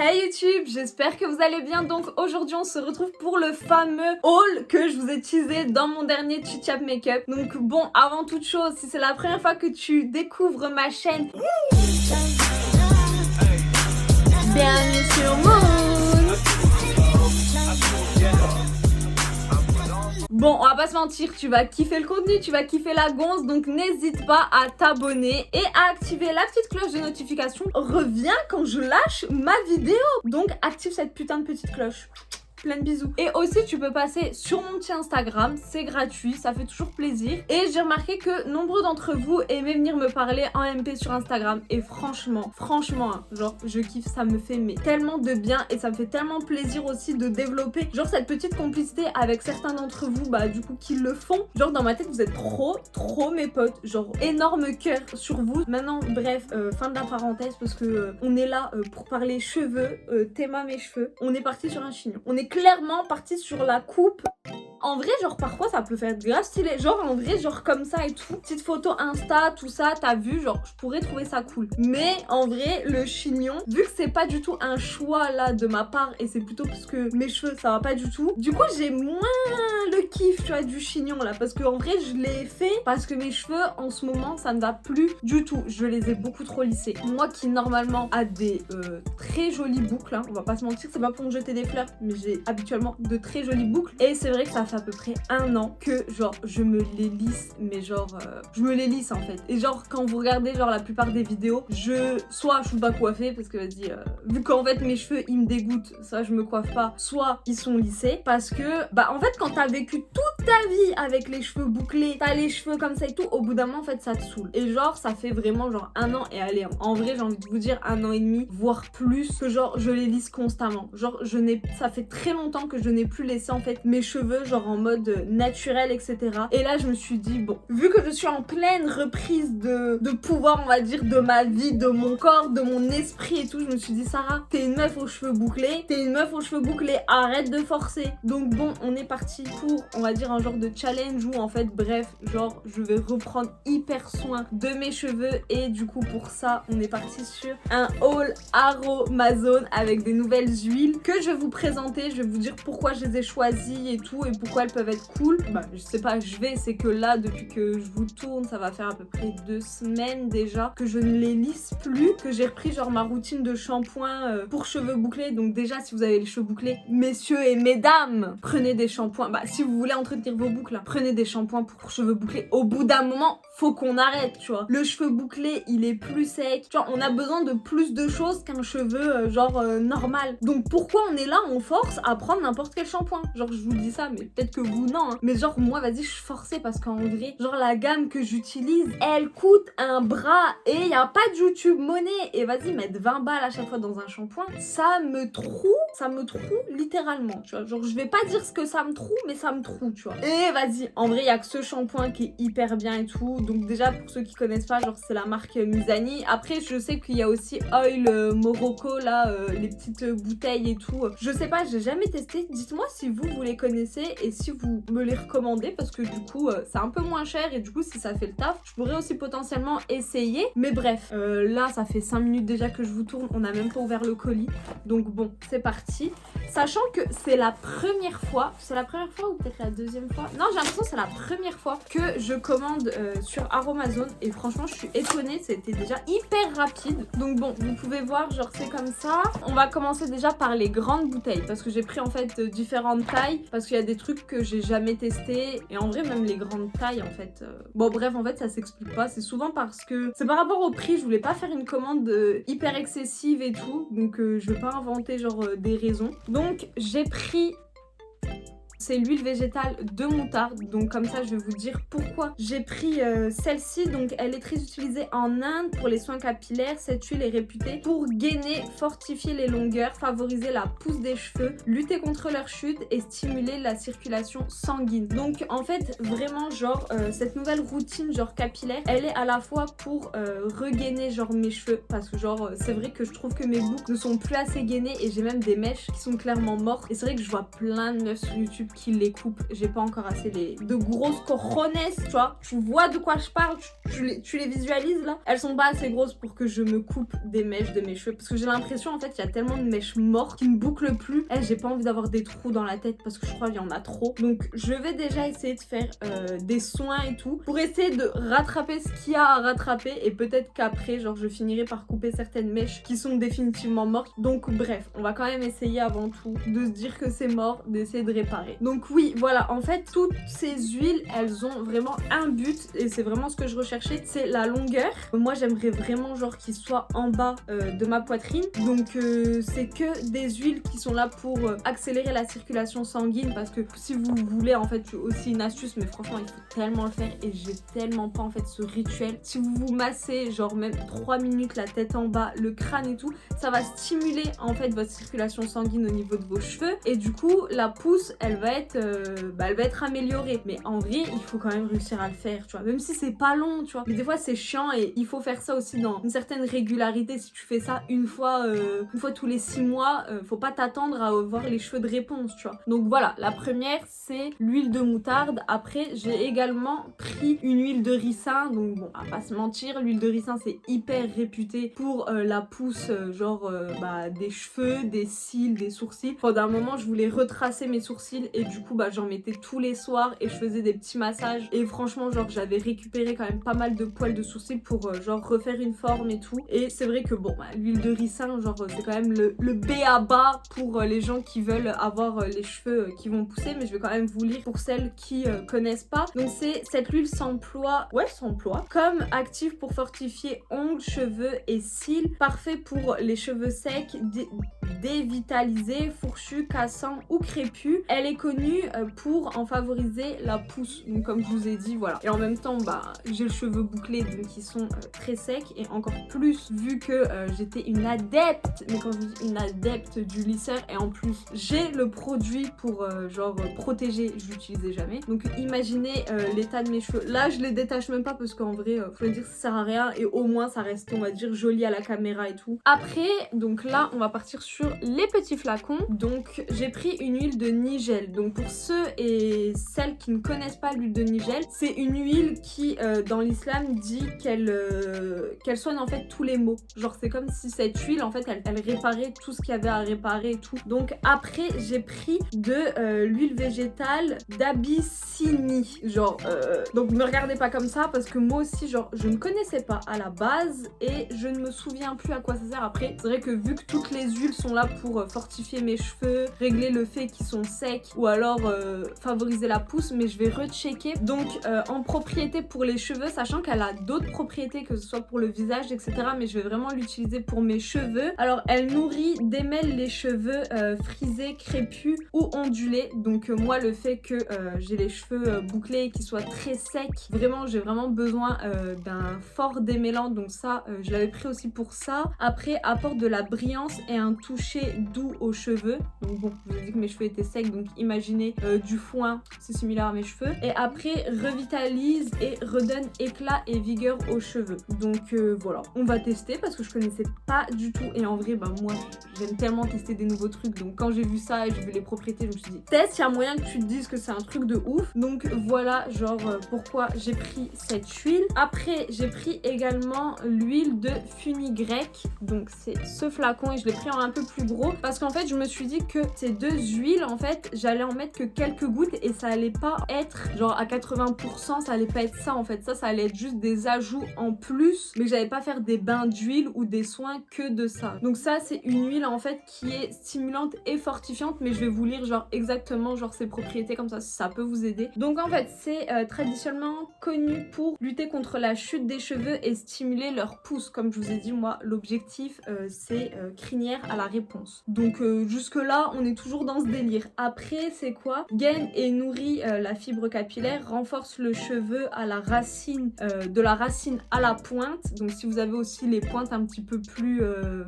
Hey YouTube, j'espère que vous allez bien. Donc aujourd'hui on se retrouve pour le fameux haul que je vous ai teasé dans mon dernier Chitchat Makeup. Donc bon, avant toute chose, si c'est la première fois que tu découvres ma chaîne, bienvenue sur Moon. Bon, on va pas se mentir, tu vas kiffer le contenu, tu vas kiffer la gonze, donc n'hésite pas à t'abonner et à activer la petite cloche de notification. Reviens quand je lâche ma vidéo. Donc active cette putain de petite cloche. Plein de bisous. Et aussi tu peux passer sur mon petit Instagram, c'est gratuit, ça fait toujours plaisir. Et j'ai remarqué que nombreux d'entre vous aimaient venir me parler en MP sur Instagram. Et franchement, hein, genre je kiffe, ça me fait mais tellement de bien. Et ça me fait tellement plaisir aussi de développer genre cette petite complicité avec certains d'entre vous, bah du coup qui le font. Genre dans ma tête vous êtes trop mes potes. Genre énorme cœur sur vous. Maintenant bref, fin de la parenthèse parce que on est là pour parler cheveux, théma mes cheveux. On est parti sur un chignon. On est clairement parti sur la coupe. En vrai, genre parfois ça peut faire grave stylé. Genre en vrai, genre comme ça et tout. Petite photo Insta, tout ça, t'as vu, genre je pourrais trouver ça cool. Mais en vrai, le chignon, vu que c'est pas du tout un choix là de ma part et c'est plutôt parce que mes cheveux ça va pas du tout. Du coup, j'ai moins le kiff, tu vois, du chignon là. Parce que en vrai, je l'ai fait parce que mes cheveux en ce moment ça ne va plus du tout. Je les ai beaucoup trop lissés. Moi qui normalement a des très jolies boucles, hein, on va pas se mentir, c'est pas pour me jeter des fleurs, mais j'ai habituellement de très jolies boucles. Et c'est vrai que ça fait à peu près un an que genre je me les lisse, mais genre je me les lisse en fait. Et genre quand vous regardez genre la plupart des vidéos, soit je suis pas coiffée parce que vas-y, vu qu'en fait mes cheveux ils me dégoûtent, ça je me coiffe pas, soit ils sont lissés parce que bah en fait quand t'as vécu toute ta vie avec les cheveux bouclés, t'as les cheveux comme ça et tout, au bout d'un moment en fait ça te saoule. Et genre ça fait vraiment genre un an et allez, en vrai j'ai envie de vous dire un an et demi, voire plus, que genre je les lisse constamment. Genre ça fait très longtemps que je n'ai plus laissé en fait mes cheveux genre en mode naturel, etc. Et là je me suis dit bon, vu que je suis en pleine reprise de pouvoir, on va dire, de ma vie, de mon corps, de mon esprit et tout, je me suis dit Sarah, t'es une meuf aux cheveux bouclés, arrête de forcer. Donc bon, on est parti pour, on va dire, un genre de challenge où en fait bref, genre je vais reprendre hyper soin de mes cheveux. Et du coup pour ça on est parti sur un haul Aromazone avec des nouvelles huiles que je vais vous présenter. Je vais vous dire pourquoi je les ai choisies et tout et pourquoi elles peuvent être cool. Bah je sais pas, c'est que là depuis que je vous tourne ça va faire à peu près 2 semaines déjà que je ne les lisse plus, que j'ai repris genre ma routine de shampoing pour cheveux bouclés. Donc déjà si vous avez les cheveux bouclés, messieurs et mesdames, prenez des shampoings. Bah si vous voulez entretenir vos boucles, hein, prenez des shampoings pour cheveux bouclés. Au bout d'un moment faut qu'on arrête, tu vois. Le cheveu bouclé il est plus sec, tu vois, on a besoin de plus de choses qu'un cheveu normal. Donc pourquoi on est là, on force à prendre n'importe quel shampoing? Genre je vous dis ça mais peut-être que vous non, hein. Mais genre moi vas-y je suis forcée parce qu'en vrai genre la gamme que j'utilise elle coûte un bras et il y a pas de YouTube monnaie. Et vas-y mettre 20 balles à chaque fois dans un shampoing, ça me troue littéralement, tu vois. Genre je vais pas dire ce que ça me troue mais ça me troue, tu vois. Et vas-y, en vrai il y a que ce shampoing qui est hyper bien et tout. Donc déjà pour ceux qui connaissent pas, genre c'est la marque Mizani. Après je sais qu'il y a aussi Oil Morocco là, les petites bouteilles et tout. Je sais pas, j'ai jamais testé. Dites-moi si vous les connaissez et si vous me les recommandez parce que du coup c'est un peu moins cher et du coup si ça fait le taf, je pourrais aussi potentiellement essayer. Mais bref, là ça fait 5 minutes déjà que je vous tourne, on a même pas ouvert le colis. Donc bon, c'est parti. Sachant que c'est la première fois ou peut-être la deuxième fois. Non, j'ai l'impression que c'est la première fois que je commande sur Aromazone et franchement je suis étonnée, c'était déjà hyper rapide. Donc bon, vous pouvez voir, genre c'est comme ça. On va commencer déjà par les grandes bouteilles parce que j'ai pris en fait différentes tailles parce qu'il y a des trucs que j'ai jamais testé et en vrai même les grandes tailles en fait. Bon bref, en fait ça s'explique pas, c'est souvent parce que c'est par rapport au prix, je voulais pas faire une commande hyper excessive et tout, donc je vais pas inventer genre des raisons. Donc j'ai pris... c'est l'huile végétale de moutarde, donc comme ça je vais vous dire pourquoi j'ai pris celle-ci. Donc elle est très utilisée en Inde pour les soins capillaires. Cette huile est réputée pour gainer, fortifier les longueurs, favoriser la pousse des cheveux, lutter contre leur chute et stimuler la circulation sanguine. Donc en fait vraiment genre cette nouvelle routine genre capillaire, elle est à la fois pour regainer genre mes cheveux parce que genre c'est vrai que je trouve que mes boucles ne sont plus assez gainées et j'ai même des mèches qui sont clairement mortes. Et c'est vrai que je vois plein de meufs sur YouTube qui les coupe. J'ai pas encore assez de grosses cojones, tu vois. Tu vois de quoi je parle, tu les visualises là. Elles sont pas assez grosses pour que je me coupe des mèches de mes cheveux parce que j'ai l'impression en fait il y a tellement de mèches mortes qui ne bouclent plus. J'ai pas envie d'avoir des trous dans la tête parce que je crois qu'il y en a trop. Donc je vais déjà essayer de faire des soins et tout pour essayer de rattraper ce qu'il y a à rattraper et peut-être qu'après genre je finirai par couper certaines mèches qui sont définitivement mortes. Donc bref, on va quand même essayer avant tout de se dire que c'est mort, d'essayer de réparer. Donc oui, voilà, en fait toutes ces huiles elles ont vraiment un but et c'est vraiment ce que je recherchais, c'est la longueur. Moi j'aimerais vraiment genre qu'il soit en bas de ma poitrine. Donc c'est que des huiles qui sont là pour accélérer la circulation sanguine parce que si vous voulez en fait aussi une astuce, mais franchement il faut tellement le faire et j'ai tellement pas en fait ce rituel. Si vous vous massez genre même 3 minutes la tête en bas, le crâne et tout, ça va stimuler en fait votre circulation sanguine au niveau de vos cheveux et du coup la pousse elle va être améliorée. Mais en vrai il faut quand même réussir à le faire, tu vois, même si c'est pas long, tu vois. Mais des fois c'est chiant et il faut faire ça aussi dans une certaine régularité. Si tu fais ça une fois tous les 6 mois, faut pas t'attendre à avoir les cheveux de réponse, tu vois. Donc voilà, la première c'est l'huile de moutarde. Après j'ai également pris une huile de ricin. Donc bon, à pas se mentir, l'huile de ricin c'est hyper réputé pour la pousse des cheveux, des cils, des sourcils. Pendant un moment je voulais retracer mes sourcils et du coup j'en mettais tous les soirs et je faisais des petits massages et franchement genre j'avais récupéré quand même pas mal de poils de sourcils pour refaire une forme et tout. Et c'est vrai que bon l'huile de ricin genre c'est quand même le B.A.-ba pour les gens qui veulent avoir les cheveux qui vont pousser, mais je vais quand même vous lire pour celles qui connaissent pas. Donc cette huile s'emploie comme actif pour fortifier ongles, cheveux et cils, parfait pour les cheveux secs, dévitalisés, fourchus, cassants ou crépus. Elle est connue pour en favoriser la pousse, donc comme je vous ai dit, voilà. Et en même temps j'ai le cheveu bouclé donc ils sont très secs et encore plus vu que j'étais une adepte, mais quand je dis une adepte du lisseur, et en plus j'ai le produit pour protéger, je l'utilisais jamais. Donc imaginez l'état de mes cheveux. Là je les détache même pas parce qu'en vrai faut dire que ça sert à rien et au moins ça reste on va dire joli à la caméra et tout. Après donc là on va partir sur les petits flacons. Donc j'ai pris une huile de nigel. Donc pour ceux et celles qui ne connaissent pas l'huile de nigel, c'est une huile qui dans l'islam dit qu'elle soigne en fait tous les maux. Genre c'est comme si cette huile en fait elle réparait tout ce qu'il y avait à réparer et tout. Donc après j'ai pris de l'huile végétale d'Abyssinie. Donc me regardez pas comme ça parce que moi aussi je ne connaissais pas à la base et je ne me souviens plus à quoi ça sert. Après c'est vrai que vu que toutes les huiles sont là pour fortifier mes cheveux, régler le fait qu'ils sont secs ou alors favoriser la pousse, mais je vais rechecker. Donc en propriété pour les cheveux, sachant qu'elle a d'autres propriétés que ce soit pour le visage etc, mais je vais vraiment l'utiliser pour mes cheveux. Alors elle nourrit, démêle les cheveux frisés, crépus ou ondulés. Donc moi le fait que j'ai les cheveux bouclés et qu'ils soient très secs, vraiment j'ai vraiment besoin d'un fort démêlant, donc ça je l'avais pris aussi pour ça. Après apporte de la brillance et un toucher doux aux cheveux. Donc bon, je vous ai dit que mes cheveux étaient secs, donc imaginez du foin, c'est similaire à mes cheveux. Et après revitalise et redonne éclat et vigueur aux cheveux. Donc voilà, on va tester parce que je connaissais pas du tout et en vrai moi j'aime tellement tester des nouveaux trucs. Donc quand j'ai vu ça et j'ai vu les propriétés, je me suis dit teste, il y a moyen que tu te dises que c'est un truc de ouf. Donc voilà pourquoi j'ai pris cette huile. Après j'ai pris également l'huile de fenugrec. Donc c'est ce flacon et je l'ai pris en un peu plus gros parce qu'en fait je me suis dit que ces deux huiles en fait j'allais en mettre que quelques gouttes et ça allait pas être à 80%, ça allait pas être ça en fait. Ça allait être juste des ajouts en plus, mais j'allais pas faire des bains d'huile ou des soins que de ça. Donc ça c'est une huile en fait qui est stimulante et fortifiante, mais je vais vous lire exactement ses propriétés comme ça peut vous aider. Donc en fait c'est traditionnellement connu pour lutter contre la chute des cheveux et stimuler leur pousse. Comme je vous ai dit, moi l'objectif c'est crinière à la réponse. Donc jusque là on est toujours dans ce délire. Après c'est quoi? Gaine et nourrit la fibre capillaire, renforce le cheveu à la racine, de la racine à la pointe. Donc si vous avez aussi les pointes un petit peu plus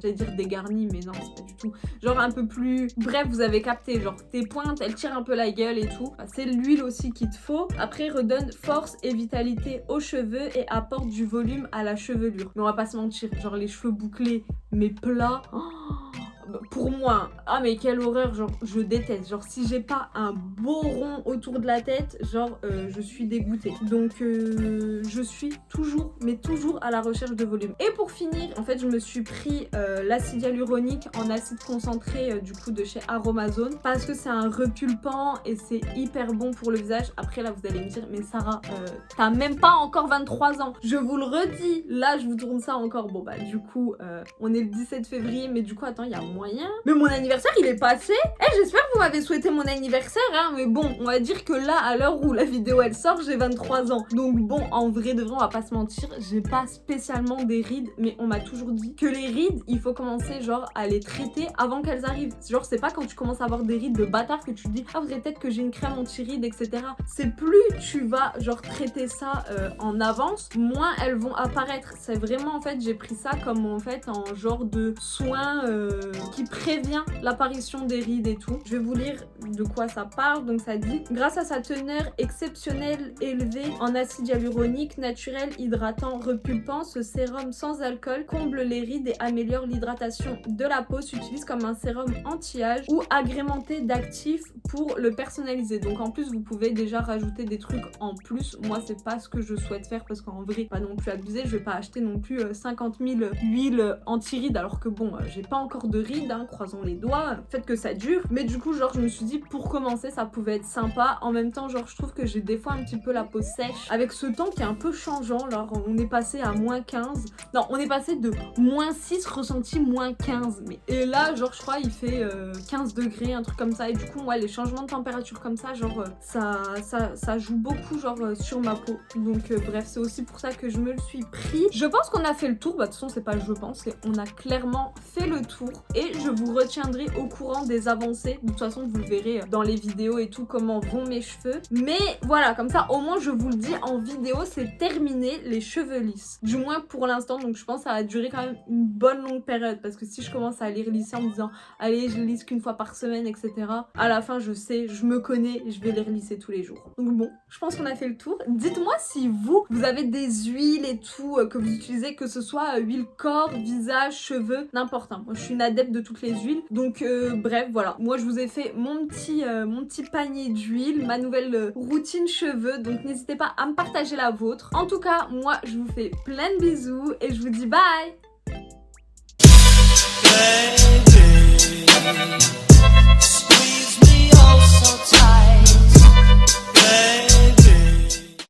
j'allais dire dégarnies, mais non c'est pas du tout, un peu plus, bref vous avez capté, tes pointes elles tirent un peu la gueule et tout. C'est l'huile aussi qu'il te faut. Après redonne force et vitalité aux cheveux et apporte du volume à la chevelure. Mais on va pas se mentir, les cheveux bouclés mais plats, pour moi, ah mais quelle horreur, genre je déteste. Genre si j'ai pas un beau rond autour de la tête, genre je suis dégoûtée. Donc je suis toujours, mais toujours à la recherche de volume. Et pour finir, en fait je me suis pris l'acide hyaluronique en acide concentré du coup de chez Aromazone parce que c'est un repulpant et c'est hyper bon pour le visage. Après là vous allez me dire mais Sarah t'as même pas encore 23 ans. Je vous le redis, là je vous tourne ça encore. Bon bah du coup on est le 17 février mais du coup attends il y a moyen. Mais mon anniversaire il est passé. J'espère que vous m'avez souhaité mon anniversaire hein, mais bon on va dire que là à l'heure où la vidéo elle sort j'ai 23 ans. Donc bon en vrai de vrai on va pas se mentir, j'ai pas spécialement des rides mais on m'a toujours dit que les rides il faut commencer genre à les traiter avant qu'elles arrivent. Genre c'est pas quand tu commences à avoir des rides de bâtard que tu te dis ah faudrait peut-être que j'ai une crème anti-rides etc. C'est plus tu vas genre traiter ça en avance, moins elles vont apparaître. C'est vraiment en fait j'ai pris ça comme en fait en genre de soin qui prévient l'apparition des rides et tout. Je vais vous lire de quoi ça parle. Donc ça dit grâce à sa teneur exceptionnelle élevée en acide hyaluronique naturel hydratant repulpant, ce sérum sans alcool comble les rides et améliore l'hydratation de la peau, s'utilise comme un sérum anti-âge ou agrémenté d'actifs pour le personnaliser. Donc en plus vous pouvez déjà rajouter des trucs en plus. Moi c'est pas ce que je souhaite faire parce qu'en vrai pas non plus abusé, je vais pas acheter non plus 50 000 huiles anti-rides alors que bon j'ai pas encore de rides hein, croisons les doigts, faites que ça dure. Mais du coup genre je me suis dit pour commencer ça pouvait être sympa. En même temps genre je trouve que j'ai des fois un petit peu la peau sèche avec ce temps qui est un peu changeant. Alors on est passé à moins 15, non on est passé de moins 6 ressenti moins 15 mais et là genre je crois il fait 15 degrés un truc comme ça et du coup ouais les changements de température comme ça genre ça joue beaucoup genre sur ma peau. Donc bref c'est aussi pour ça que je me le suis pris. Je pense qu'on a fait le tour, bah de toute façon c'est pas je pense, c'est on a clairement fait le tour et je vous retiendrai au courant des avancées. De toute façon vous le verrez dans les vidéos et tout comment vont mes cheveux. Mais voilà comme ça au moins je vous le dis en vidéo c'est terminé les cheveux lisses. Du moins pour l'instant donc je pense que ça va durer quand même une bonne longue période parce que si je commence à les relisser en me disant allez je les lisse qu'une fois par semaine etc. À la fin je sais, je me connais, je vais les relisser tous les jours. Donc bon je pense qu'on a fait le tour. Dites-moi si vous avez des huiles et tout que vous utilisez, que ce soit huile corps, visage, cheveux, n'importe. Moi je suis une adepte de toutes les huiles. Donc bref voilà, moi je vous ai fait mon petit panier d'huile, ma nouvelle routine cheveux. Donc n'hésitez pas à me partager la vôtre. En tout cas moi je vous fais plein de bisous et je vous dis bye.